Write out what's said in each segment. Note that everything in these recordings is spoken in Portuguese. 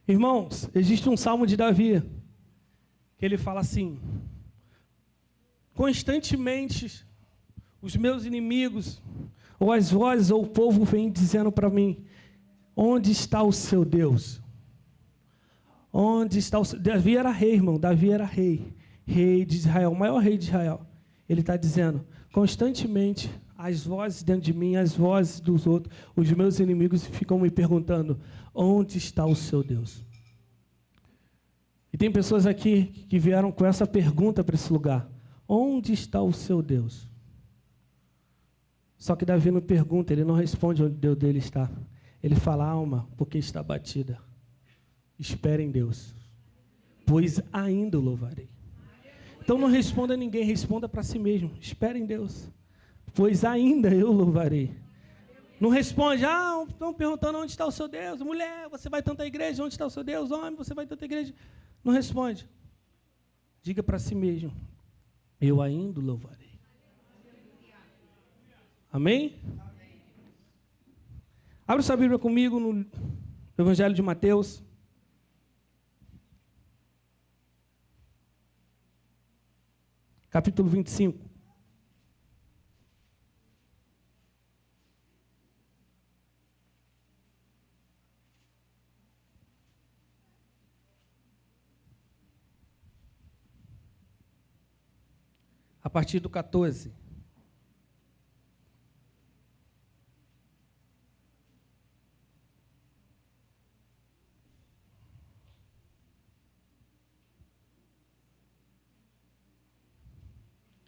Irmãos, existe um salmo de Davi, que ele fala assim: constantemente os meus inimigos, ou as vozes, ou o povo vem dizendo para mim: onde está o seu Deus? Onde está o seu... Davi era rei, irmão, Davi era rei de Israel, o maior rei de Israel. Ele está dizendo, constantemente, as vozes dentro de mim, as vozes dos outros, os meus inimigos ficam me perguntando, onde está o seu Deus? E tem pessoas aqui que vieram com essa pergunta para esse lugar, onde está o seu Deus? Só que Davi não pergunta, ele não responde onde o Deus dele está. Ele fala, alma, porque está batida. Espere em Deus, pois ainda o louvarei. Então não responda a ninguém, responda para si mesmo. Espere em Deus, pois ainda eu louvarei. Não responde, estão perguntando onde está o seu Deus. Mulher, você vai tanto à igreja, onde está o seu Deus? Homem, você vai tanto à igreja. Não responde. Diga para si mesmo, eu ainda o louvarei. Amém? Abra sua Bíblia comigo no Evangelho de Mateus. Capítulo 25. A partir do 14.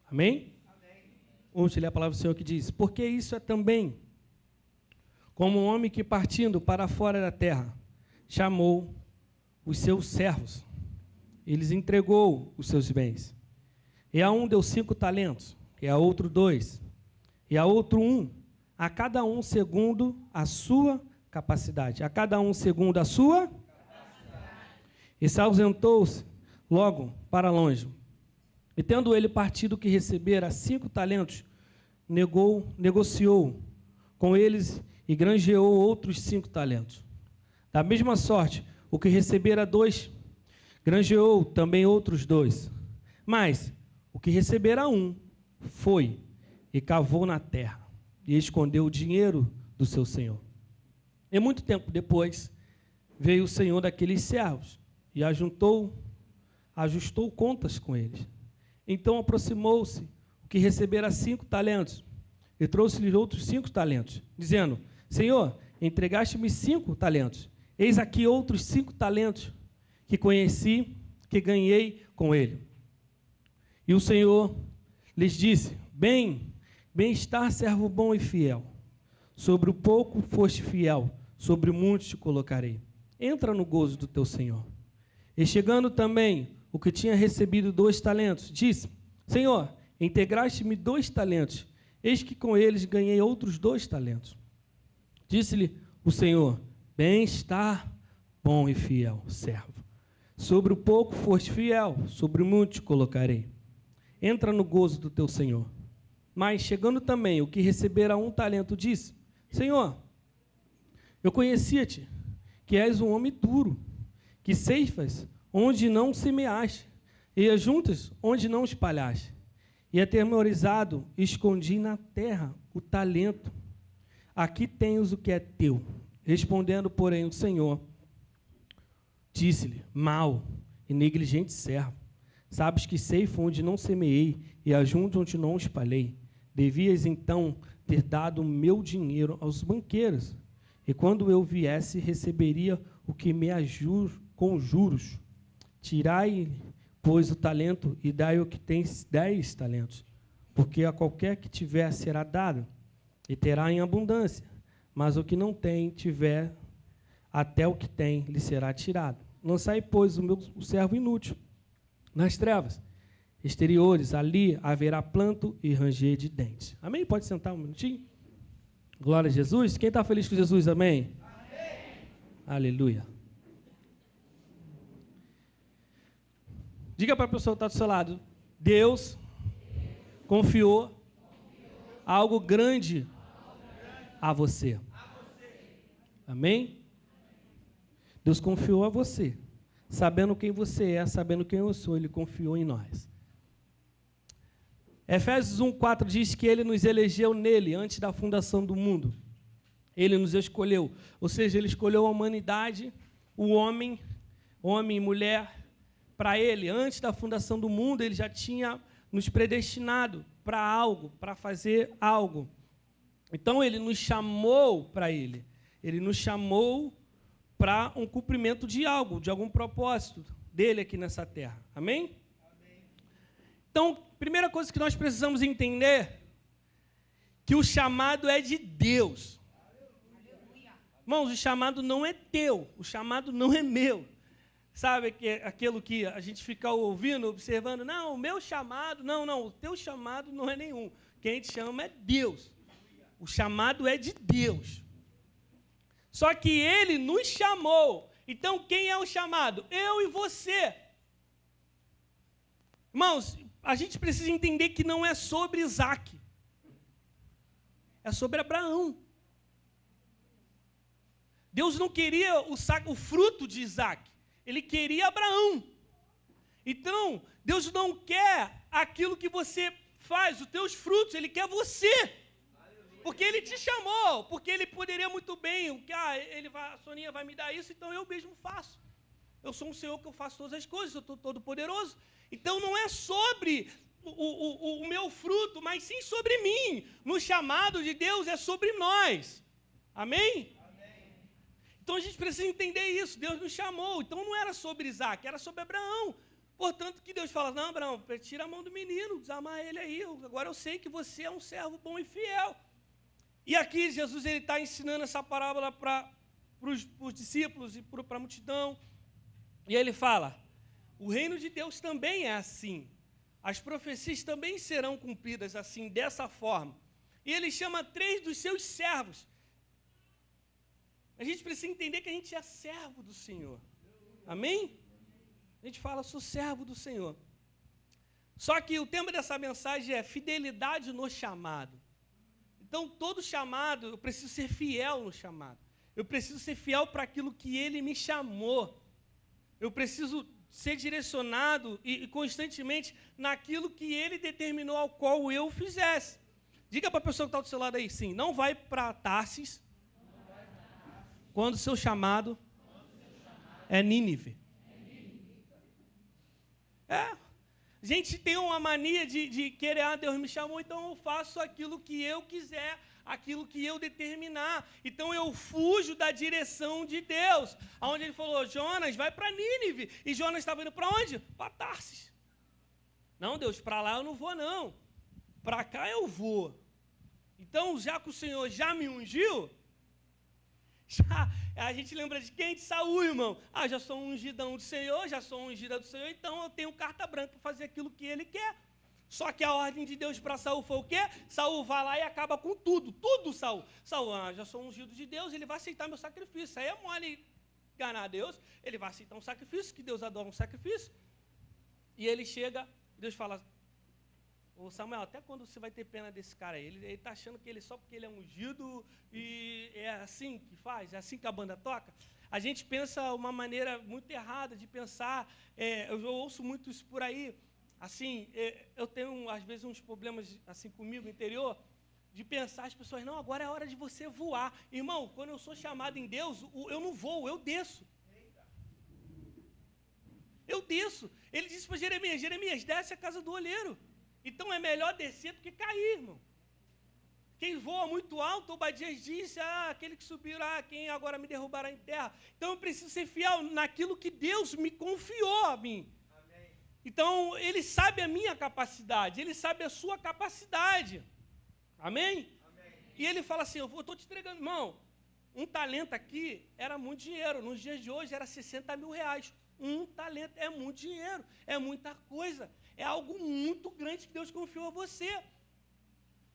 Amém? Amém. Vamos ler a palavra do Senhor que diz, porque isso é também como um homem que partindo para fora da terra, chamou os seus servos, eles entregou os seus bens. E a um deu 5 talentos, e a outro 2, e a outro 1, a cada um segundo a sua capacidade. A cada um segundo a sua capacidade. E se ausentou-se logo para longe. E tendo ele partido que recebera 5 talentos, negociou com eles e granjeou outros 5 talentos. Da mesma sorte, o que recebera 2, granjeou também outros 2. Mas o que recebera 1, foi e cavou na terra e escondeu o dinheiro do seu senhor. E muito tempo depois, veio o senhor daqueles servos e ajustou contas com eles. Então aproximou-se o que recebera 5 talentos e trouxe-lhe outros 5 talentos, dizendo, Senhor, entregaste-me 5 talentos, eis aqui outros 5 talentos que conheci, que ganhei com ele. E o Senhor lhes disse, bem-estar, servo bom e fiel. Sobre o pouco foste fiel, sobre o muito te colocarei. Entra no gozo do teu Senhor. E chegando também o que tinha recebido 2 talentos, disse, Senhor, integraste-me 2 talentos, eis que com eles ganhei outros 2 talentos. Disse-lhe o Senhor, bem-estar, bom e fiel, servo. Sobre o pouco foste fiel, sobre o muito te colocarei. Entra no gozo do teu Senhor. Mas, chegando também o que recebera 1 talento, disse, Senhor, eu conhecia-te, que és um homem duro, que ceifas onde não semeaste, e ajuntas onde não espalhaste. E atemorizado, escondi na terra o talento. Aqui tens o que é teu. Respondendo, porém, o Senhor, disse-lhe, mau e negligente servo, sabes que ceifo onde não semeei, e ajunto onde não espalhei. Devias, então, ter dado o meu dinheiro aos banqueiros, e quando eu viesse, receberia o que me com juros. Tirai, pois, o talento e dai o que tem 10 talentos, porque a qualquer que tiver será dado, e terá em abundância, mas o que não tem, tiver, até o que tem, lhe será tirado. Lançai, pois, o servo inútil nas trevas exteriores, ali haverá planto e ranger de dentes. Amém? Pode sentar um minutinho? Glória a Jesus. Quem está feliz com Jesus? Amém? Amém. Aleluia. Diga para a pessoa que está do seu lado, Deus confiou algo grande a você. Amém? Deus confiou a você. Sabendo quem você é, sabendo quem eu sou, Ele confiou em nós. Efésios 1:4 diz que Ele nos elegeu nele, antes da fundação do mundo. Ele nos escolheu, ou seja, Ele escolheu a humanidade, o homem e mulher, para Ele. Antes da fundação do mundo, Ele já tinha nos predestinado para algo, para fazer algo. Então, Ele nos chamou para Ele. Ele nos chamou para um cumprimento de algo, de algum propósito dele aqui nessa terra. Amém? Amém. Então, primeira coisa que nós precisamos entender, que o chamado é de Deus. Aleluia. Irmãos, o chamado não é teu, o chamado não é meu. Sabe aquilo que a gente fica ouvindo, observando, não, o meu chamado, não, o teu chamado não é nenhum. Quem te chama é Deus. O chamado é de Deus. Só que Ele nos chamou. Então, quem é o chamado? Eu e você. Irmãos, a gente precisa entender que não é sobre Isaac. É sobre Abraão. Deus não queria o fruto de Isaac. Ele queria Abraão. Então, Deus não quer aquilo que você faz, os teus frutos. Ele quer você. Porque Ele te chamou, porque Ele poderia muito bem, a Soninha vai me dar isso, então eu mesmo faço. Eu sou um Senhor que eu faço todas as coisas, eu estou todo poderoso. Então não é sobre o meu fruto, mas sim sobre mim. No chamado de Deus é sobre nós. Amém? Amém. Então a gente precisa entender isso, Deus nos chamou. Então não era sobre Isaac, era sobre Abraão. Portanto que Deus fala, não, Abraão, tira a mão do menino, desamar ele aí. Agora eu sei que você é um servo bom e fiel. E aqui Jesus está ensinando essa parábola para os discípulos e para a multidão. E ele fala, o reino de Deus também é assim. As profecias também serão cumpridas assim, dessa forma. E ele chama 3 dos seus servos. A gente precisa entender que a gente é servo do Senhor. Amém? A gente fala, sou servo do Senhor. Só que o tema dessa mensagem é fidelidade no chamado. Então, todo chamado, eu preciso ser fiel no chamado. Eu preciso ser fiel para aquilo que Ele me chamou. Eu preciso ser direcionado e constantemente naquilo que Ele determinou ao qual eu fizesse. Diga para a pessoa que está do seu lado aí, sim, não vai para Tarsis quando o seu chamado é Nínive. A gente tem uma mania de querer, Deus me chamou, então eu faço aquilo que eu quiser, aquilo que eu determinar. Então eu fujo da direção de Deus. Onde Ele falou, Jonas, vai para Nínive. E Jonas estava indo para onde? Para Tarsis. Não, Deus, para lá eu não vou, não. Para cá eu vou. Então, já que o Senhor já me ungiu, a gente lembra de quem? De Saul, irmão. Já sou um ungidão do Senhor, já sou um ungida do Senhor, então eu tenho carta branca para fazer aquilo que Ele quer. Só que a ordem de Deus para Saul foi o quê? Saul vai lá e acaba com tudo, Saul. Saul, já sou ungido de Deus, ele vai aceitar meu sacrifício. Aí é mole enganar a Deus, ele vai aceitar um sacrifício, que Deus adora um sacrifício. E ele chega, Deus fala, ô Samuel, até quando você vai ter pena desse cara aí? Ele está achando que só porque ele é ungido e é assim que faz, é assim que a banda toca. A gente pensa uma maneira muito errada de pensar, eu ouço muito isso por aí, assim, eu tenho às vezes uns problemas assim comigo, interior, de pensar as pessoas, não, agora é hora de você voar. Irmão, quando eu sou chamado em Deus, eu não voo, eu desço. Eu desço. Ele disse para Jeremias, desce a casa do olheiro. Então é melhor descer do que cair, irmão. Quem voa muito alto, Obadias disse, aquele que subirá, quem agora me derrubará em terra. Então eu preciso ser fiel naquilo que Deus me confiou a mim. Amém. Então Ele sabe a minha capacidade, Ele sabe a sua capacidade. Amém? Amém. E Ele fala assim, eu estou te entregando, irmão, um talento aqui era muito dinheiro, nos dias de hoje era 60 mil reais. Um talento é muito dinheiro, é muita coisa. É algo muito grande que Deus confiou a você.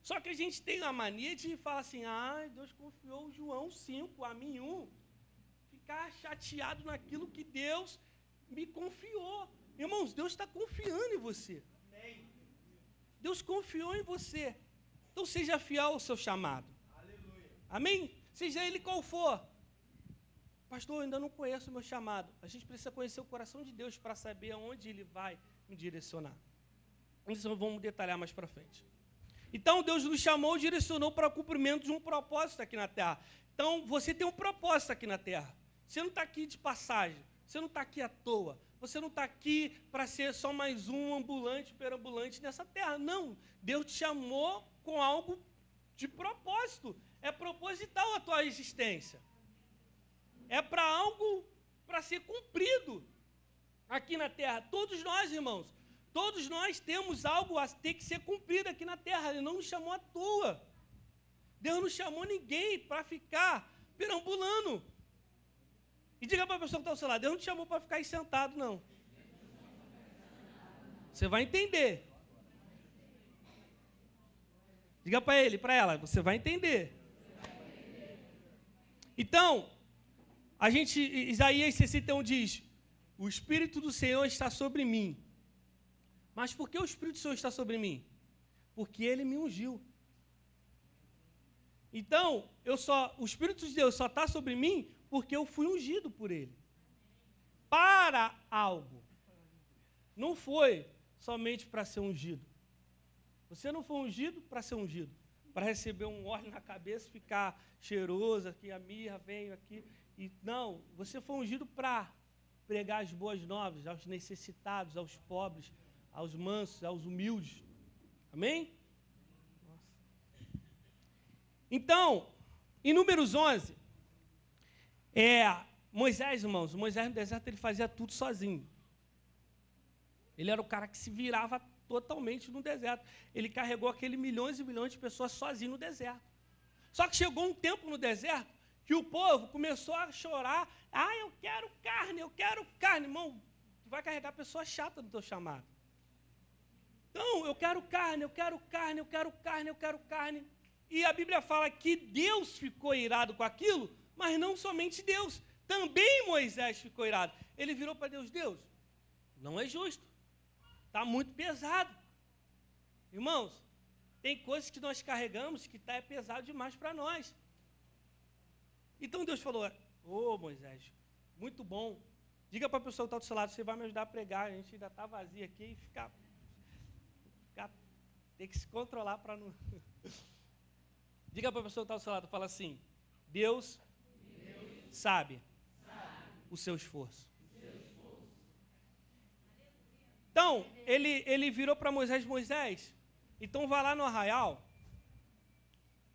Só que a gente tem a mania de falar assim, Deus confiou João 5, a mim 1. Ficar chateado naquilo que Deus me confiou. Irmãos, Deus está confiando em você. Deus confiou em você. Então seja fiel ao seu chamado. Aleluia. Amém? Seja ele qual for. Pastor, eu ainda não conheço o meu chamado. A gente precisa conhecer o coração de Deus para saber aonde Ele vai me direcionar. Isso vamos detalhar mais para frente. Então, Deus nos chamou e direcionou para o cumprimento de um propósito aqui na Terra. Então, você tem um propósito aqui na Terra. Você não está aqui de passagem. Você não está aqui à toa. Você não está aqui para ser só mais um ambulante, perambulante nessa Terra. Não. Deus te chamou com algo de propósito. É proposital a tua existência. É para algo para ser cumprido aqui na Terra. Todos nós, irmãos, todos nós temos algo a ter que ser cumprido aqui na Terra. Ele não nos chamou à toa. Deus não chamou ninguém para ficar perambulando. E diga para a pessoa que está ao seu lado, Deus não te chamou para ficar aí sentado, não. Você vai entender. Diga para ele, para ela, você vai entender. Então, Isaías 61 diz, o Espírito do Senhor está sobre mim. Mas por que o Espírito do Senhor está sobre mim? Porque Ele me ungiu. Então, o Espírito de Deus só está sobre mim porque eu fui ungido por Ele. Para algo. Não foi somente para ser ungido. Você não foi ungido para ser ungido. Para receber um óleo na cabeça, ficar cheiroso, aqui a mirra, venho aqui. Não, você foi ungido para pregar as boas novas aos necessitados, aos pobres, aos mansos, aos humildes. Amém? Nossa. Então, em Números 11, Moisés, irmãos, Moisés no deserto ele fazia tudo sozinho. Ele era o cara que se virava totalmente no deserto. Ele carregou aquele milhões e milhões de pessoas sozinho no deserto. Só que chegou um tempo no deserto que o povo começou a chorar. Eu quero carne, eu quero carne. Irmão, tu vai carregar pessoa chata no teu chamado. Então, eu quero carne, eu quero carne, eu quero carne, eu quero carne. E a Bíblia fala que Deus ficou irado com aquilo, mas não somente Deus. Também Moisés ficou irado. Ele virou para Deus, Deus, não é justo. Está muito pesado. Irmãos, tem coisas que nós carregamos que é pesado demais para nós. Então Deus falou, Moisés, muito bom. Diga para a pessoa que está do seu lado, você vai me ajudar a pregar. A gente ainda está vazio aqui e tem que se controlar para não... Diga para a pessoa que está do seu lado, fala assim, Deus sabe o seu esforço. Então, ele virou para Moisés, então vai lá no arraial,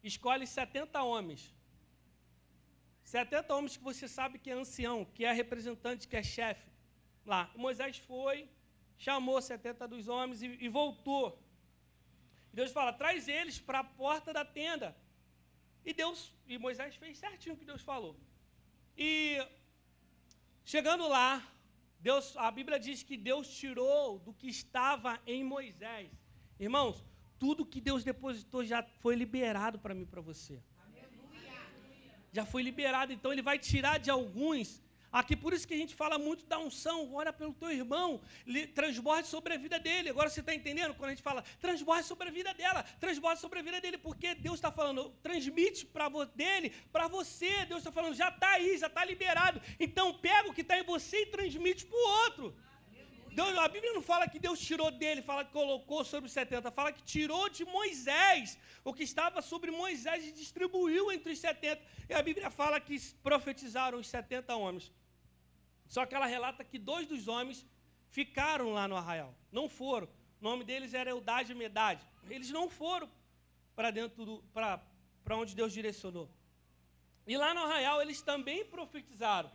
escolhe 70 homens. 70 homens que você sabe que é ancião, que é representante, que é chefe. Lá, Moisés foi, chamou 70 dos homens e voltou. E Deus fala, traz eles para a porta da tenda. E Moisés fez certinho o que Deus falou. E chegando lá, a Bíblia diz que Deus tirou do que estava em Moisés. Irmãos, tudo que Deus depositou já foi liberado para mim e para você. Já foi liberado, então Ele vai tirar de alguns. Aqui, por isso que a gente fala muito da unção, ora pelo teu irmão, transborde sobre a vida dele. Agora você está entendendo? Quando a gente fala, transborde sobre a vida dela, transborde sobre a vida dele, porque Deus está falando, transmite dele para você. Deus está falando, já está aí, já está liberado. Então pega o que está em você e transmite para o outro. A Bíblia não fala que Deus tirou dele, fala que colocou sobre os 70, fala que tirou de Moisés o que estava sobre Moisés e distribuiu entre os 70. E a Bíblia fala que profetizaram os 70 homens. Só que ela relata que 2 dos homens ficaram lá no arraial, não foram. O nome deles era Eldade e Medade. Eles não foram para onde Deus direcionou. E lá no arraial eles também profetizaram.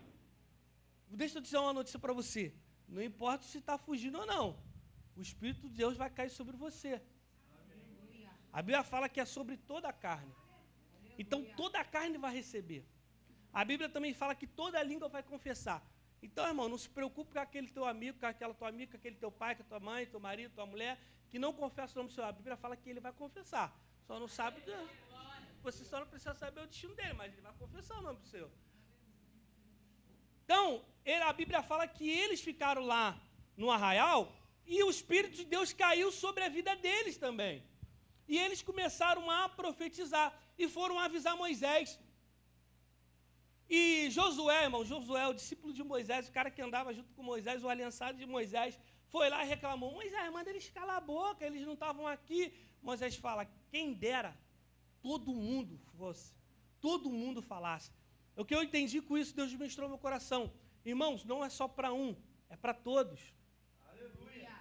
Deixa eu dizer uma notícia para você. Não importa se está fugindo ou não. O Espírito de Deus vai cair sobre você. A Bíblia fala que é sobre toda a carne. Então toda a carne vai receber. A Bíblia também fala que toda a língua vai confessar. Então, irmão, não se preocupe com aquele teu amigo, com aquela tua amiga, com aquele teu pai, com a tua mãe, teu marido, tua mulher, que não confessa o nome do Senhor. A Bíblia fala que ele vai confessar. Só não sabe, você só não precisa saber o destino dele, mas ele vai confessar o nome do Senhor. Então, a Bíblia fala que eles ficaram lá no arraial e o Espírito de Deus caiu sobre a vida deles também. E eles começaram a profetizar e foram avisar Moisés. E Josué, irmão, Josué, o discípulo de Moisés, o cara que andava junto com Moisés, o aliançado de Moisés, foi lá e reclamou: Moisés, manda eles calar a boca, eles não estavam aqui. Moisés fala: quem dera todo mundo fosse, todo mundo falasse. O que eu entendi com isso, Deus ministrou no meu coração. Irmãos, não é só para um, é para todos. Aleluia.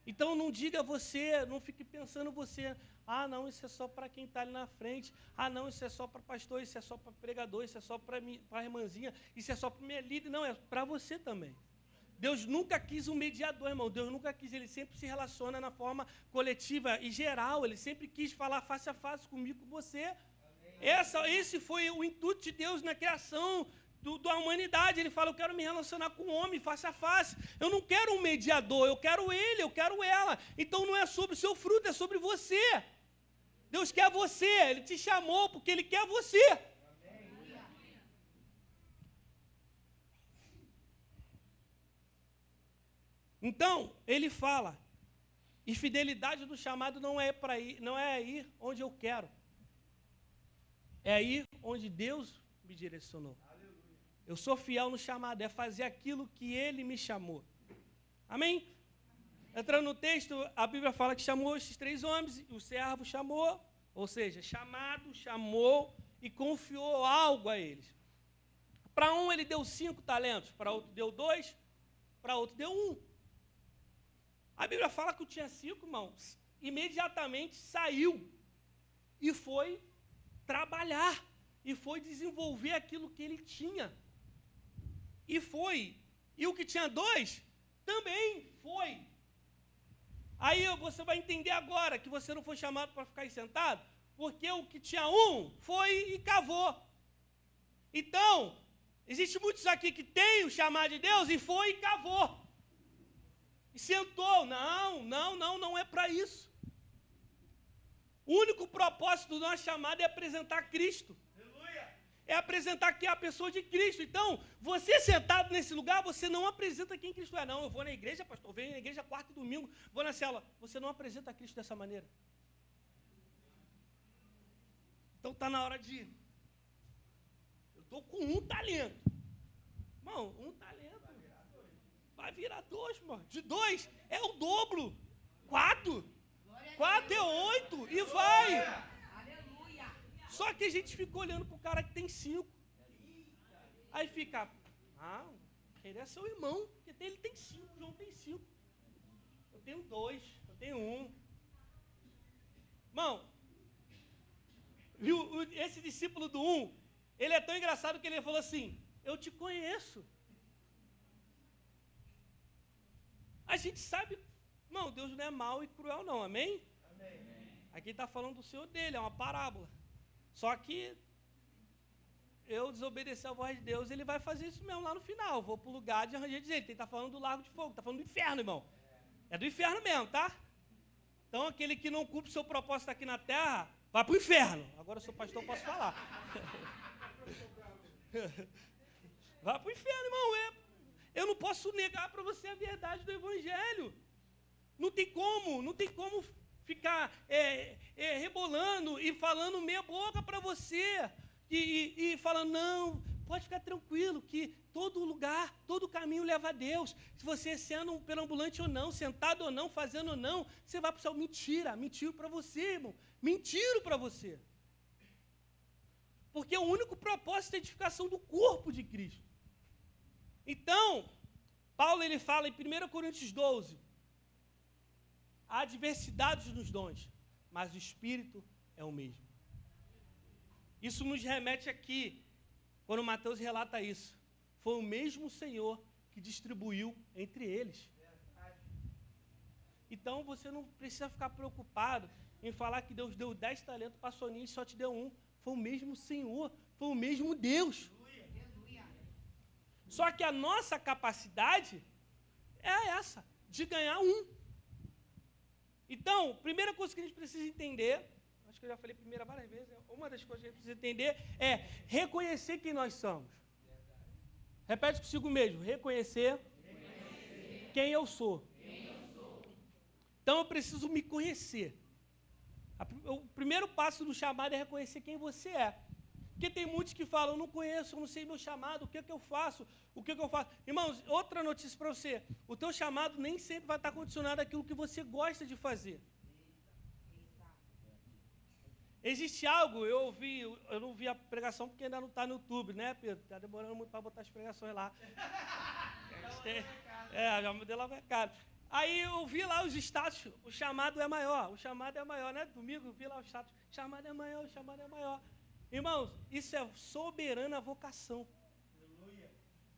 Então não diga você, não fique pensando você: ah, não, isso é só para quem está ali na frente. Ah, não, isso é só para pastor, isso é só para pregador, isso é só para a irmãzinha, isso é só para minha líder. Não, é para você também. Deus nunca quis um mediador, irmão. Deus nunca quis, ele sempre se relaciona na forma coletiva e geral. Ele sempre quis falar face a face comigo, com você. Esse foi o intuito de Deus na criação da humanidade. Ele fala: eu quero me relacionar com o homem face a face. Eu não quero um mediador, eu quero ele, eu quero ela. Então não é sobre o seu fruto, é sobre você. Deus quer você, ele te chamou porque ele quer você. Então, ele fala: e fidelidade do chamado não é para ir, não é ir onde eu quero. É ir onde Deus me direcionou. Aleluia. Eu sou fiel no chamado, é fazer aquilo que ele me chamou. Amém? Entrando no texto, a Bíblia fala que chamou esses 3 homens, o servo chamou, ou seja, chamado, chamou e confiou algo a eles. Para um ele deu 5 talentos, para outro deu 2, para outro deu 1. A Bíblia fala que o tinha 5, irmãos, imediatamente saiu e foi trabalhar, e foi desenvolver aquilo que ele tinha. E o que tinha 2 também foi. Aí você vai entender agora que você não foi chamado para ficar aí sentado, porque o que tinha 1 foi e cavou. Então, existem muitos aqui que têm o chamado de Deus e foi e cavou. E sentou. Não é para isso. O único propósito do nosso chamado é apresentar Cristo. Aleluia. É apresentar aqui a pessoa de Cristo. Então, você sentado nesse lugar, você não apresenta quem Cristo é. Não, eu vou na igreja, pastor, eu venho na igreja quarta e domingo, vou na célula. Você não apresenta Cristo dessa maneira. Então está na hora de... Eu estou com 1 talento. Irmão, 1 talento. Vai virar 2, mano. De 2 é o dobro. 4. 4 é 8. E vai. Aleluia. Só que a gente fica olhando para o cara que tem 5. Aí fica... Ah, ele é seu irmão. Porque ele tem 5. João tem 5. Eu tenho 2. Eu tenho 1. Irmão, viu, esse discípulo do 1, ele é tão engraçado que ele falou assim: eu te conheço. A gente sabe, irmão, Deus não é mau e cruel não, amém? Amém. Aqui está falando do Senhor dele, é uma parábola. Só que eu desobedeci a voz de Deus, ele vai fazer isso mesmo lá no final. Eu vou para o lugar de arranjar dizer, ele está falando do lago de fogo, está falando do inferno, irmão. É do inferno mesmo, tá? Então aquele que não cumpre o seu propósito aqui na terra, vai para o inferno. Agora eu sou pastor, posso falar. Vai para o inferno, irmão. Eu não posso negar para você a verdade do Evangelho. Não tem como ficar rebolando e falando meia boca para você. E falando: não, pode ficar tranquilo, que todo lugar, todo caminho leva a Deus. Se você sendo um perambulante ou não, sentado ou não, fazendo ou não, você vai para o céu. Mentira, mentiram para você, irmão. Mentiram para você. Porque o único propósito é a edificação do corpo de Cristo. Então, Paulo ele fala em 1 Coríntios 12, há diversidades nos dons, mas o Espírito é o mesmo. Isso nos remete aqui, quando Mateus relata isso. Foi o mesmo Senhor que distribuiu entre eles. Então, você não precisa ficar preocupado em falar que Deus deu 10 talentos para a Soninha e só te deu 1. Foi o mesmo Senhor, foi o mesmo Deus. Só que a nossa capacidade é essa, de ganhar 1. Então, primeira coisa que a gente precisa entender, acho que eu já falei primeira várias vezes, uma das coisas que a gente precisa entender é reconhecer quem nós somos. Repete consigo mesmo, reconhecer quem eu sou. Então, eu preciso me conhecer. O primeiro passo do chamado é reconhecer quem você é. Porque tem muitos que falam, eu não conheço, eu não sei meu chamado, o que é que eu faço? O que é que eu faço? Irmãos, outra notícia para você. O teu chamado nem sempre vai estar condicionado àquilo que você gosta de fazer. Existe algo, eu não vi a pregação porque ainda não está no YouTube, né, Pedro? Está demorando muito para botar as pregações lá. Já mudei lá o recado. Aí eu vi lá os status, o chamado é maior, né? Domingo eu vi lá o status, o chamado é maior. Irmãos, isso é soberana vocação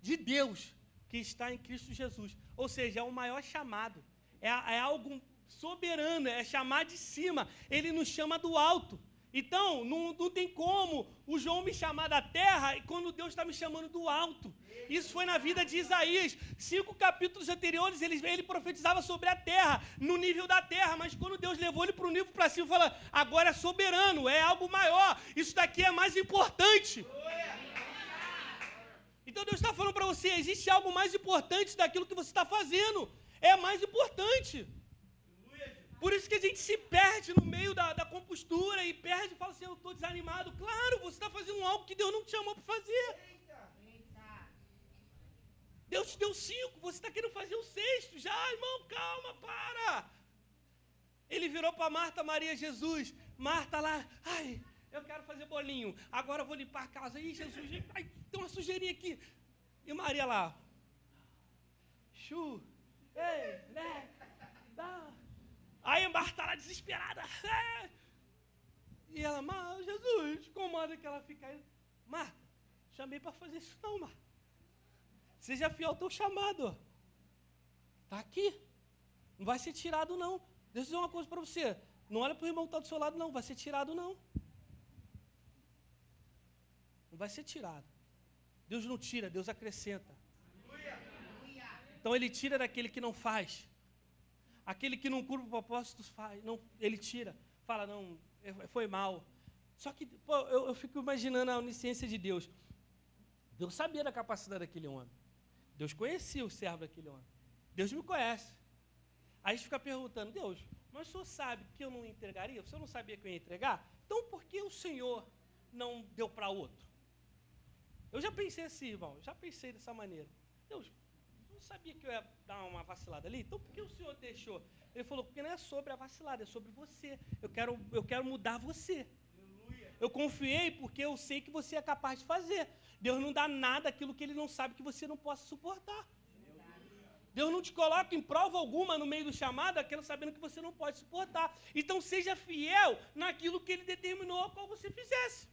de Deus que está em Cristo Jesus. Ou seja, é o maior chamado, é algo soberano, é chamar de cima, ele nos chama do alto. Então, não tem como o João me chamar da terra quando Deus está me chamando do alto. Isso foi na vida de Isaías. 5 capítulos anteriores, ele profetizava sobre a terra, no nível da terra, mas quando Deus levou ele para o nível para cima, falou, agora é soberano, é algo maior, isso daqui é mais importante. Então Deus está falando para você, existe algo mais importante daquilo que você está fazendo, é mais importante. Por isso que a gente se perde no meio da compostura e perde e fala assim, eu estou desanimado. Claro, você está fazendo algo que Deus não te chamou para fazer. Deus te deu 5, você está querendo fazer o 6º. Já, irmão, calma, para. Ele virou para Marta, Maria, Jesus. Marta lá, ai, eu quero fazer bolinho. Agora eu vou limpar a casa. Ih, Jesus, ai, tem uma sujeirinha aqui. E Maria lá, ei, né, dá. Aí a Marta lá desesperada. E ela, mas Jesus, comanda que ela fica aí. Marta, chamei para fazer isso não, Marta. Seja fiel ao teu chamado. Está aqui. Não vai ser tirado, não. Deixa eu dizer uma coisa para você. Não olha para o irmão que está do seu lado, não. Vai ser tirado, não. Não vai ser tirado. Deus não tira, Deus acrescenta. Então Ele tira daquele que não faz. Aquele que não cumpre o propósito faz. Não, Ele tira. Fala, não, foi mal. Só que pô, eu fico imaginando a onisciência de Deus. Deus sabia da capacidade daquele homem. Deus conhecia o servo daquele homem. Deus me conhece. Aí a gente fica perguntando, Deus, mas o Senhor sabe que eu não entregaria? O Senhor não sabia que eu ia entregar? Então por que o Senhor não deu para outro? Eu já pensei assim, irmão, já pensei dessa maneira. Deus, não sabia que eu ia dar uma vacilada ali? Então por que o Senhor deixou? Ele falou, porque não é sobre a vacilada, é sobre você. Eu quero mudar você. Eu confiei porque eu sei que você é capaz de fazer. Deus não dá nada aquilo que Ele não sabe que você não possa suportar. Deus não te coloca em prova alguma no meio do chamado, aquilo sabendo que você não pode suportar. Então seja fiel naquilo que Ele determinou a qual você fizesse.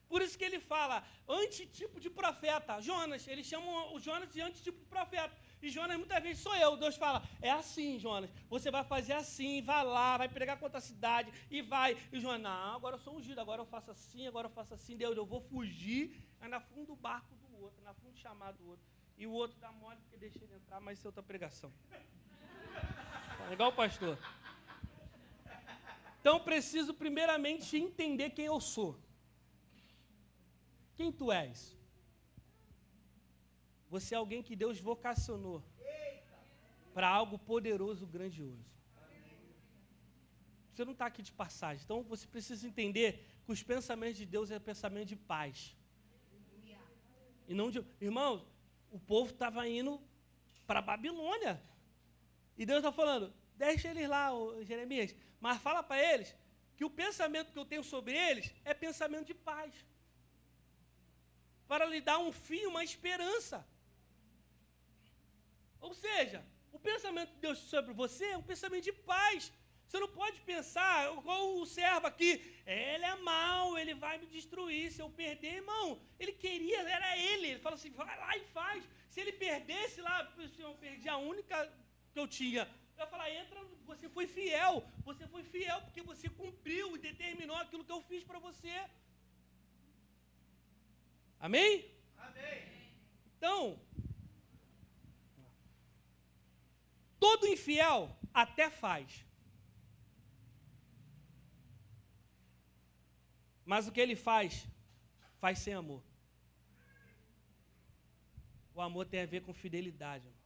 Por isso que Ele fala, antitipo de profeta. Jonas, eles chamam o Jonas de antitipo de profeta. E Jonas muitas vezes sou eu. Deus fala, é assim, Jonas, você vai fazer assim, vai lá, vai pregar contra a cidade, e vai. E Jonas, não, agora eu sou ungido, agora eu faço assim, Deus, eu vou fugir, aí na fundo do barco do outro, na fundo do chamado do outro. E o outro dá mole porque deixa ele entrar, mas isso é outra pregação. Igual o pastor. Então preciso primeiramente entender quem eu sou. Quem tu és? Você é alguém que Deus vocacionou para algo poderoso, grandioso. Você não está aqui de passagem. Então você precisa entender que os pensamentos de Deus é pensamento de paz. E não de... Irmãos, o povo estava indo para a Babilônia. E Deus está falando, deixa eles lá, Jeremias, mas fala para eles que o pensamento que eu tenho sobre eles é pensamento de paz. Para lhe dar um fim, uma esperança. Ou seja, o pensamento de Deus sobre você é um pensamento de paz. Você não pode pensar, igual o servo aqui, ele é mau, ele vai me destruir, se eu perder, irmão, ele queria, era ele fala assim, vai lá e faz. Se ele perdesse lá, se eu perdi a única que eu tinha, eu ia falar, entra, você foi fiel porque você cumpriu e determinou aquilo que eu fiz para você. Amém? Amém. Então, todo infiel até faz. Mas o que ele faz sem amor. O amor tem a ver com fidelidade, irmão.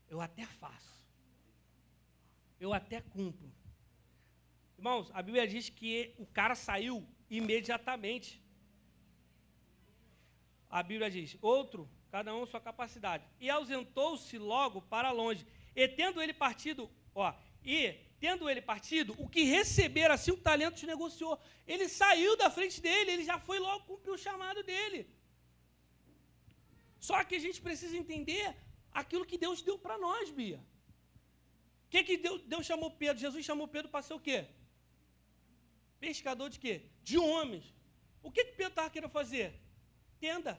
Eu até faço. Eu até cumpro. Irmãos, a Bíblia diz que o cara saiu imediatamente. A Bíblia diz, outro, cada um sua capacidade. E ausentou-se logo para longe. E tendo ele partido, o que recebera 5 talentos negociou. Ele saiu da frente dele, ele já foi logo cumprir o chamado dele. Só que a gente precisa entender aquilo que Deus deu para nós, Bia. O que Deus chamou Pedro? Jesus chamou Pedro para ser o quê? Pescador de quê? De homens. O que Pedro estava querendo fazer? Tenda.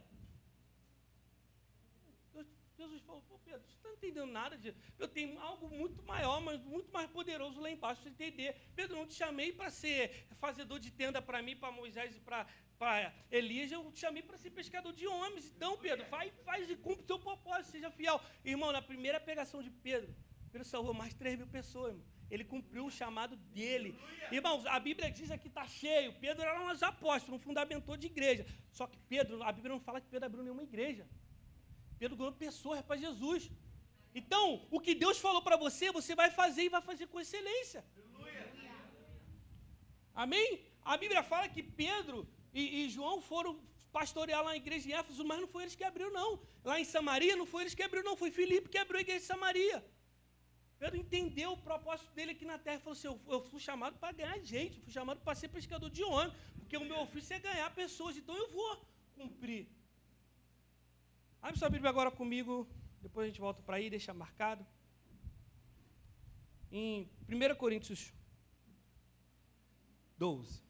Jesus falou, Pedro, você não está entendendo nada disso. Eu tenho algo muito maior, mas muito mais poderoso lá embaixo para você entender. Pedro, eu não te chamei para ser fazedor de tenda para mim, para Moisés e para Elias, eu te chamei para ser pescador de homens. Então, Pedro, faz e cumpre o teu propósito, seja fiel. Irmão, na primeira pregação de Pedro salvou mais de 3.000 pessoas, irmão. Ele cumpriu o chamado dele. Irmãos, a Bíblia diz aqui que está cheio. Pedro era um apóstolo, um fundamentor de igreja. Só que Pedro, a Bíblia não fala que Pedro abriu nenhuma igreja. Pedro ganhou pessoas para Jesus. Então, o que Deus falou para você, você vai fazer e vai fazer com excelência. Amém? A Bíblia fala que Pedro e João foram pastorear lá na igreja de Éfeso, mas não foi eles que abriram, não. Lá em Samaria, não foi eles que abriram, não. Foi Filipe que abriu a igreja de Samaria. Pedro entendeu o propósito dele aqui na terra e falou assim, eu fui chamado para ganhar gente, fui chamado para ser pescador de homem, porque o meu ofício é ganhar pessoas, então eu vou cumprir. Abre sua Bíblia agora comigo, depois a gente volta para aí, deixa marcado. Em 1 Coríntios 12.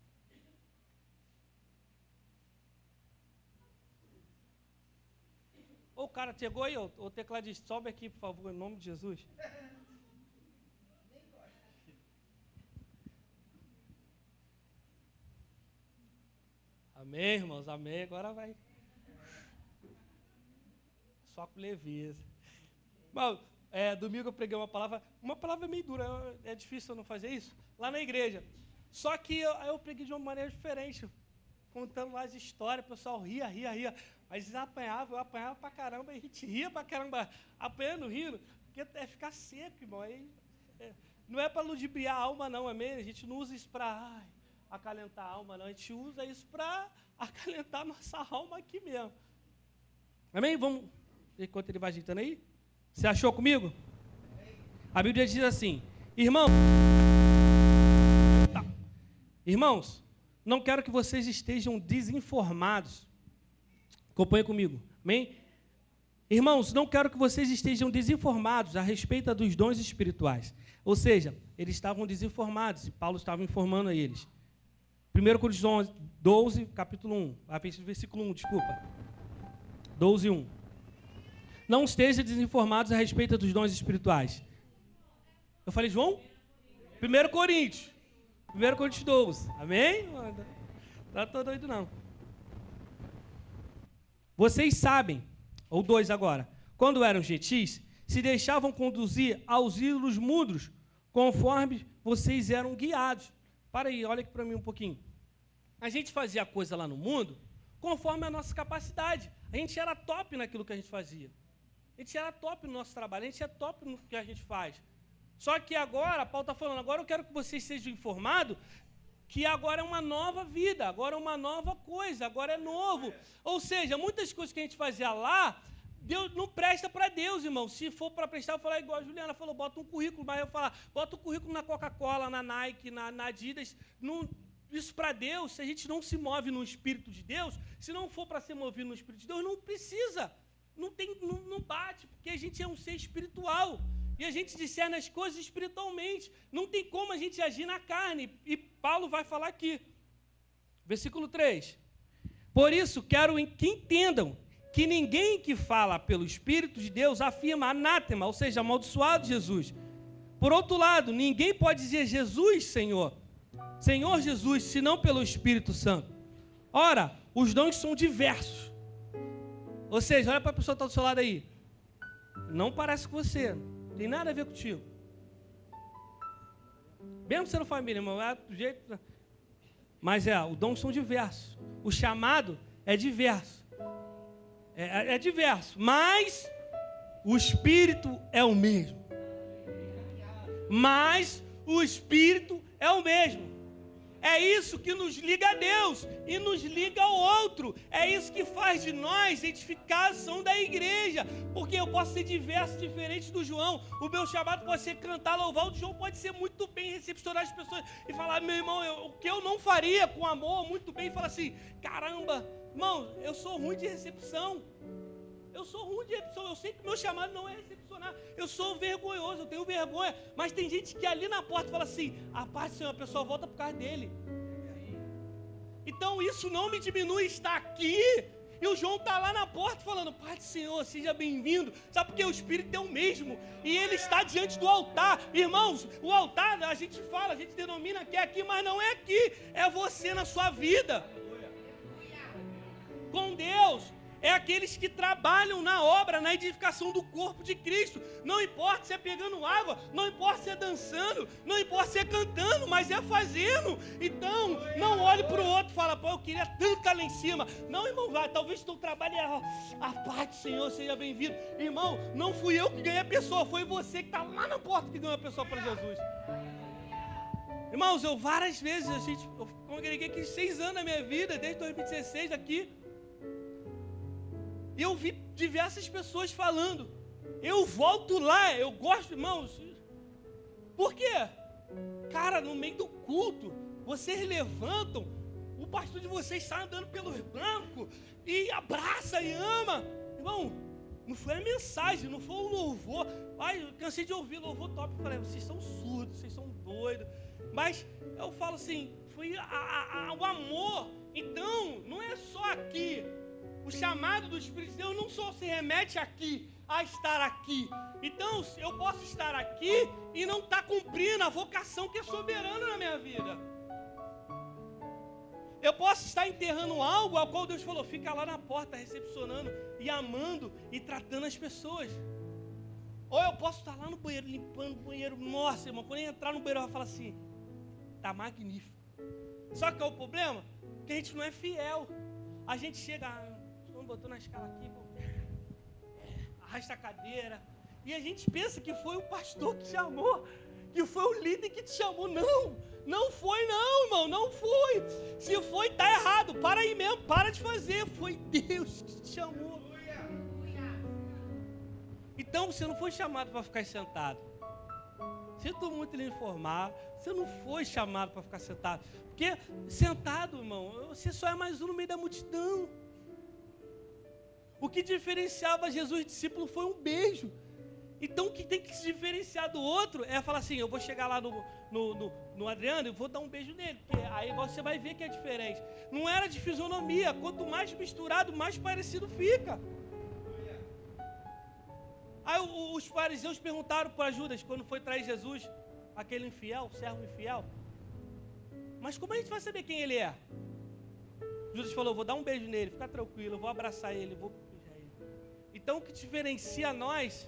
Ô, cara, chegou aí, o tecladista, sobe aqui, por favor, em nome de Jesus. Amém, irmãos, amém. Agora vai. Só com leveza. Bom, domingo eu preguei uma palavra meio dura, é difícil eu não fazer isso, lá na igreja. Só que eu preguei de uma maneira diferente, contando lá as histórias, o pessoal ria. Mas eu apanhava pra caramba, e a gente ria pra caramba, apanhando, rindo, porque é ficar seco, irmão. Aí, não é para ludibriar a alma, não, amém? A gente não usa isso para acalentar a alma, não. A gente usa isso para acalentar a nossa alma aqui mesmo. Amém? Vamos, enquanto ele vai ajeitando aí. Você achou comigo? A Bíblia diz assim, irmãos, não quero que vocês estejam desinformados. Acompanhe comigo, amém? Irmãos, não quero que vocês estejam desinformados a respeito dos dons espirituais. Ou seja, eles estavam desinformados e Paulo estava informando a eles. 1 Coríntios 12, capítulo 1, a partir do versículo 1, desculpa. 12, 1. Não estejam desinformados a respeito dos dons espirituais. Eu falei, João? 1 Coríntios 12, amém? Não estou doido, não. Vocês sabem, ou 2 agora, quando eram gentis, se deixavam conduzir aos ídolos mudos, conforme vocês eram guiados. Para aí, olha aqui para mim um pouquinho. A gente fazia a coisa lá no mundo conforme a nossa capacidade. A gente era top naquilo que a gente fazia. A gente era top no nosso trabalho, a gente é top no que a gente faz. Só que agora, Paulo está falando, agora eu quero que vocês sejam informados que agora é uma nova vida, agora é uma nova coisa, agora é novo. Ou seja, muitas coisas que a gente fazia lá, Deus não presta para Deus, irmão. Se for para prestar, eu vou falar igual a Juliana falou, bota um currículo, mas eu falar, bota um currículo na Coca-Cola, na Nike, na Adidas. Isso para Deus, se a gente não se move no Espírito de Deus, se não for para ser movido no Espírito de Deus, não precisa, não bate, porque a gente é um ser espiritual. E a gente discerne as coisas espiritualmente. Não tem como a gente agir na carne. E Paulo vai falar aqui. Versículo 3. Por isso, quero que entendam que ninguém que fala pelo Espírito de Deus afirma anátema, ou seja, amaldiçoado Jesus. Por outro lado, ninguém pode dizer Jesus, Senhor, Senhor Jesus, senão pelo Espírito Santo. Ora, os dons são diversos. Ou seja, olha para a pessoa que está do seu lado aí. Não parece com você. Tem nada a ver contigo. Mesmo sendo família, irmão, é do jeito. Mas os dons são diversos. O chamado é diverso. É diverso. Mas o Espírito é o mesmo. Mas o Espírito é o mesmo. É isso que nos liga a Deus e nos liga ao outro. É isso que faz de nós edificação da igreja. Porque eu posso ser diverso, diferente do João. O meu chamado pode ser cantar, louvar. O João pode ser muito bem recepcionar as pessoas e falar, meu irmão, o que eu não faria com amor, muito bem, e falar assim, caramba, irmão, eu sou ruim de recepção. Eu sou ruim de recepção, eu sei que meu chamado não é recepcionar, eu sou vergonhoso, eu tenho vergonha, mas tem gente que ali na porta fala assim, a paz do Senhor, a pessoa volta por causa dele. Então isso não me diminui estar aqui, e o João está lá na porta falando, paz do Senhor, seja bem-vindo, sabe porque o Espírito é o mesmo, e ele está diante do altar. Irmãos, o altar a gente fala, a gente denomina que é aqui, mas não é aqui, é você na sua vida, com Deus. É aqueles que trabalham na obra, na edificação do corpo de Cristo. Não importa se é pegando água, não importa se é dançando, não importa se é cantando, mas é fazendo. Então, não olhe para o outro e fala, pô, eu queria tanto estar lá em cima. Não, irmão, vai, talvez teu trabalho é a paz do Senhor, seja bem-vindo. Irmão, não fui eu que ganhei a pessoa, foi você que está lá na porta que ganhou a pessoa para Jesus. Irmãos, eu várias vezes, eu congreguei aqui 6 anos na minha vida, desde 2016 aqui. Eu vi diversas pessoas falando, eu volto lá, eu gosto, irmãos. Por quê? Cara, no meio do culto, vocês levantam, o pastor de vocês está andando pelos bancos, e abraça e ama. Irmão, não foi a mensagem, não foi o louvor. Ai, eu cansei de ouvir louvor top. Eu falei, vocês são surdos, vocês são doidos. Mas eu falo assim, foi o amor. Então, não é só aqui. O chamado do Espírito de Deus não só se remete aqui, a estar aqui. Então, eu posso estar aqui e não estar cumprindo a vocação que é soberana na minha vida. Eu posso estar enterrando algo ao qual Deus falou, fica lá na porta recepcionando e amando e tratando as pessoas. Ou eu posso estar lá no banheiro, limpando o banheiro. Nossa, irmão, quando eu entrar no banheiro eu vou falar assim, tá magnífico. Só que é o problema? Que a gente não é fiel. A gente chega... botou na escala aqui, arrasta a cadeira, e a gente pensa que foi o pastor que chamou, que foi o líder que te chamou. Não foi não, irmão, não foi. Se foi, tá errado, para aí mesmo, para de fazer, foi Deus que te chamou. Então você não foi chamado para ficar sentado. Sinto muito lhe informar, você não foi chamado para ficar sentado, porque sentado, irmão, você só é mais um no meio da multidão. O que diferenciava Jesus e discípulo foi um beijo. Então o que tem que se diferenciar do outro é falar assim, eu vou chegar lá no Adriano e vou dar um beijo nele, porque aí você vai ver que é diferente. Não era de fisionomia, quanto mais misturado, mais parecido fica. Aí os fariseus perguntaram para Judas, quando foi trair Jesus, aquele infiel, servo infiel, mas como a gente vai saber quem ele é? Judas falou, vou dar um beijo nele, fica tranquilo, eu vou abraçar ele, vou beijar ele. Então o que diferencia nós,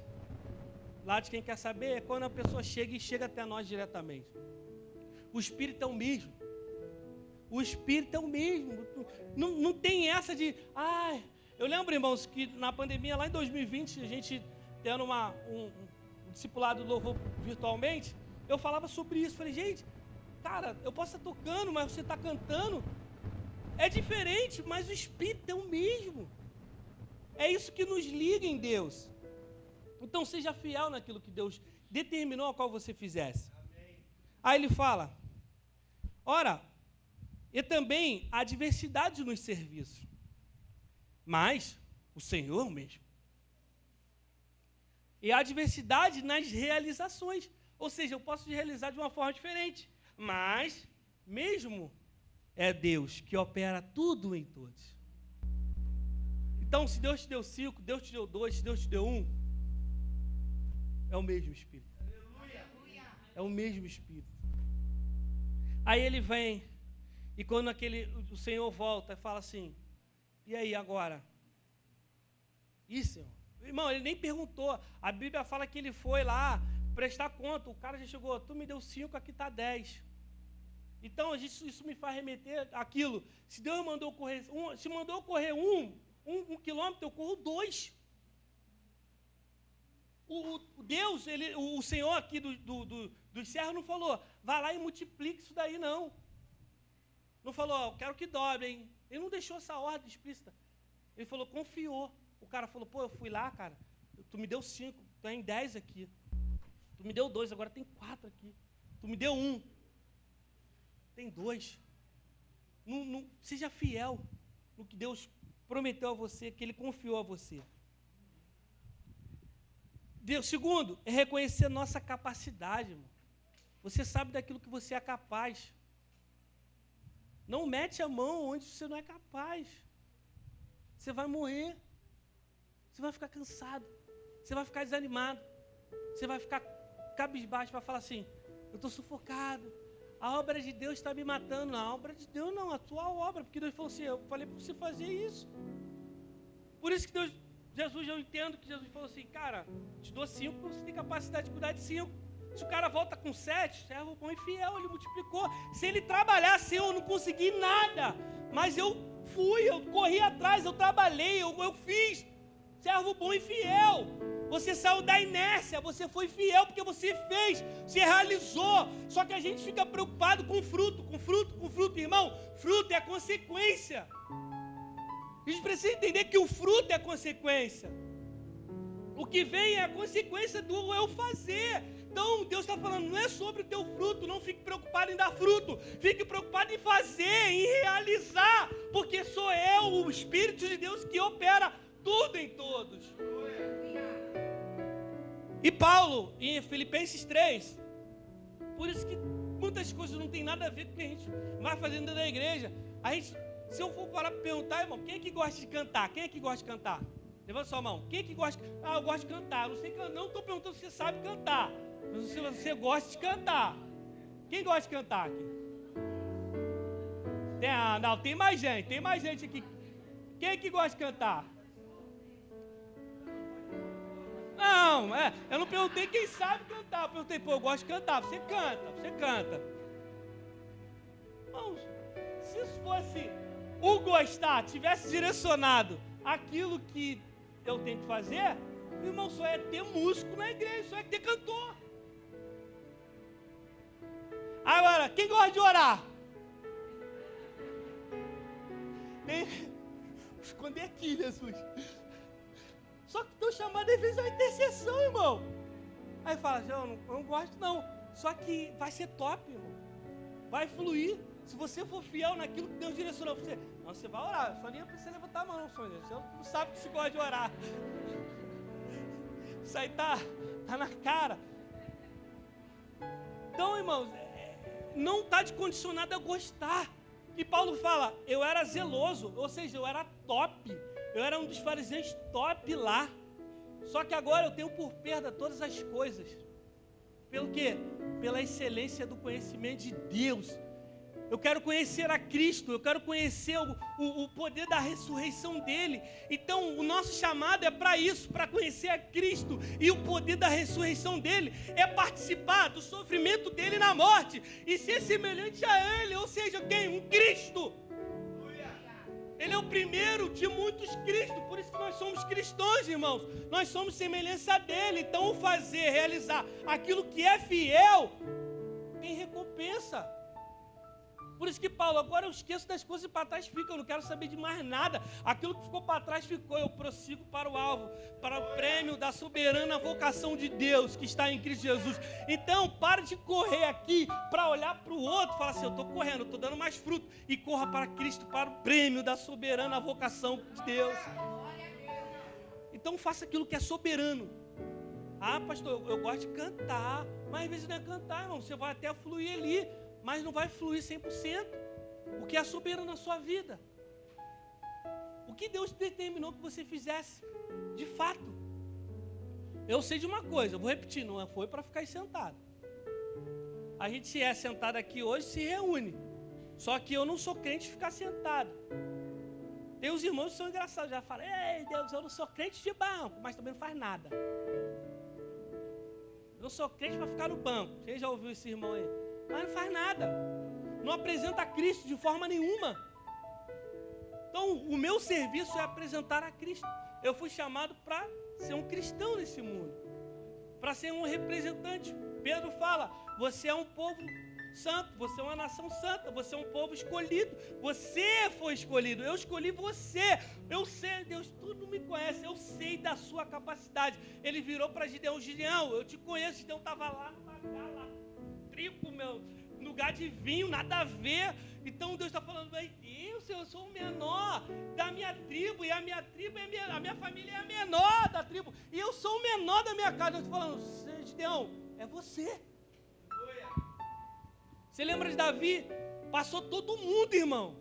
lá de quem quer saber, é quando a pessoa chega até nós diretamente. O Espírito é o mesmo. O Espírito é o mesmo. Não tem essa de... eu lembro, irmãos, que na pandemia, lá em 2020, a gente tendo um discipulado do louvor virtualmente, eu falava sobre isso. Falei, gente, cara, eu posso estar tocando, mas você está cantando... É diferente, mas o Espírito é o mesmo. É isso que nos liga em Deus. Então seja fiel naquilo que Deus determinou a qual você fizesse. Amém. Aí ele fala, ora, e também há diversidade nos serviços, mas o Senhor é o mesmo. E há diversidade nas realizações. Ou seja, eu posso realizar de uma forma diferente, mas mesmo... é Deus que opera tudo em todos. Então, se Deus te deu 5, Deus te deu 2, se Deus te deu 1, é o mesmo Espírito. É o mesmo Espírito. Aí ele vem, e quando o Senhor volta, fala assim, e aí agora? Isso, Senhor. Irmão, ele nem perguntou. A Bíblia fala que ele foi lá prestar conta. O cara já chegou, tu me deu 5, aqui está 10. Então, isso me faz remeter àquilo. Se Deus mandou correr se mandou correr um quilômetro, eu corro 2. Deus, o Senhor aqui dos servos não falou, vai lá e multiplique isso daí, não. Não falou, eu quero que dobre, hein? Ele não deixou essa ordem explícita. Ele falou, confiou. O cara falou, pô, eu fui lá, cara, tu me deu 5, tu em 10 aqui. Tu me deu 2, agora tem 4 aqui. Tu me deu 1, tem 2. Não, seja fiel no que Deus prometeu a você, que Ele confiou a você. Segundo, é reconhecer nossa capacidade, irmão. Você sabe daquilo que você é capaz. Não mete a mão onde você não é capaz. Você vai morrer. Você vai ficar cansado. Você vai ficar desanimado. Você vai ficar cabisbaixo, vai falar assim, eu estou sufocado. A obra de Deus está me matando. A obra de Deus não, a tua obra. Porque Deus falou assim, eu falei para você fazer isso. Por isso que Jesus, eu entendo que Jesus falou assim, cara, te dou 5, você tem capacidade de cuidar de 5. Se o cara volta com 7, servo bom e fiel, ele multiplicou. Se ele trabalhasse, eu não consegui nada. Mas eu fui, eu corri atrás, eu trabalhei, eu fiz. Servo bom e fiel. Você saiu da inércia, você foi fiel porque você fez, você realizou. Só que a gente fica preocupado com fruto. Irmão, fruto é consequência. A gente precisa entender que o fruto é consequência. O que vem é a consequência do eu fazer. Então, Deus está falando, não é sobre o teu fruto, não fique preocupado em dar fruto. Fique preocupado em fazer, em realizar. Porque sou eu, o Espírito de Deus, que opera tudo em todos. E Paulo, em Filipenses 3, por isso que muitas coisas não tem nada a ver com o que a gente vai fazendo dentro da igreja. Se eu for parar para perguntar, irmão, quem é que gosta de cantar? Quem é que gosta de cantar? Levanta sua mão. Quem é que gosta? Eu gosto de cantar. Não estou perguntando se você sabe cantar, mas se você gosta de cantar. Quem gosta de cantar aqui? Tem mais gente aqui. Quem é que gosta de cantar? Não, eu não perguntei quem sabe cantar. Eu perguntei, eu gosto de cantar. Você canta. Irmãos, se isso fosse o gostar, tivesse direcionado aquilo que eu tenho que fazer, irmão, só é ter músico na igreja, só é ter cantor. Agora, quem gosta de orar? Esconder aqui, Jesus. Só que teu chamado às vezes é uma intercessão, irmão. Aí fala, eu não gosto não. Só que vai ser top, irmão. Vai fluir. Se você for fiel naquilo que Deus direcionou para você. Não, você vai orar. Só nem é para você levantar a mão, não, Sonho. Você não sabe que você gosta de orar. Isso aí tá na cara. Então, irmãos, não está de condicionado a gostar. E Paulo fala, eu era zeloso, ou seja, eu era top. Eu era um dos fariseus top lá. Só que agora eu tenho por perda todas as coisas. Pelo quê? Pela excelência do conhecimento de Deus. Eu quero conhecer a Cristo, eu quero conhecer o poder da ressurreição dele. Então, o nosso chamado é para isso, para conhecer a Cristo. E o poder da ressurreição dele é participar do sofrimento dele na morte e ser semelhante a ele, ou seja, quem? Um Cristo. Ele é o primeiro de muitos Cristos, por isso que nós somos cristãos, irmãos. Nós somos semelhança dele, então o fazer, realizar aquilo que é fiel, tem recompensa. Por isso que Paulo, agora eu esqueço das coisas que para trás ficam, eu não quero saber de mais nada. Aquilo que ficou para trás ficou, eu prossigo para o alvo, para o prêmio da soberana vocação de Deus que está em Cristo Jesus. Então, para de correr aqui para olhar para o outro e falar assim, eu estou correndo, eu estou dando mais fruto. E corra para Cristo, para o prêmio da soberana vocação de Deus. Então, faça aquilo que é soberano. Ah, pastor, eu gosto de cantar, mas às vezes não é cantar, irmão, você vai até fluir ali. Mas não vai fluir 100%, o que é soberano na sua vida. O que Deus determinou que você fizesse, de fato. Eu sei de uma coisa, eu vou repetir, não foi para ficar sentado. A gente se é sentado aqui hoje, se reúne. Só que eu não sou crente de ficar sentado. Tem os irmãos que são engraçados, já falam, ei Deus, eu não sou crente de banco, mas também não faz nada. Eu não sou crente para ficar no banco. Você já ouviu esse irmão aí? Mas não faz nada, não apresenta a Cristo de forma nenhuma. Então o meu serviço é apresentar a Cristo. Eu fui chamado para ser um cristão nesse mundo. para ser um representante. Pedro fala, você é um povo santo, você é uma nação santa, você é um povo escolhido, você foi escolhido, eu escolhi você, eu sei, Deus, tu não me conhece, eu sei da sua capacidade. Ele virou para Gideão, Gideão, eu te conheço. Gideão estava lá no lugar, lá, trigo, meu, no lugar de vinho, nada a ver. Então Deus está falando, meu Deus, eu sou o menor da minha tribo, e a minha tribo a minha família é a menor da tribo, e eu sou o menor da minha casa. Eu estou falando, Gideão, é você. Você lembra de Davi? Passou todo mundo, irmão.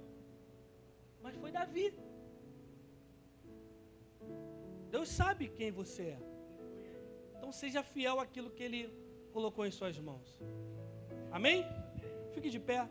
Mas foi Davi. Deus sabe quem você é. Então seja fiel àquilo que Ele colocou em suas mãos. Amém? Fique de pé.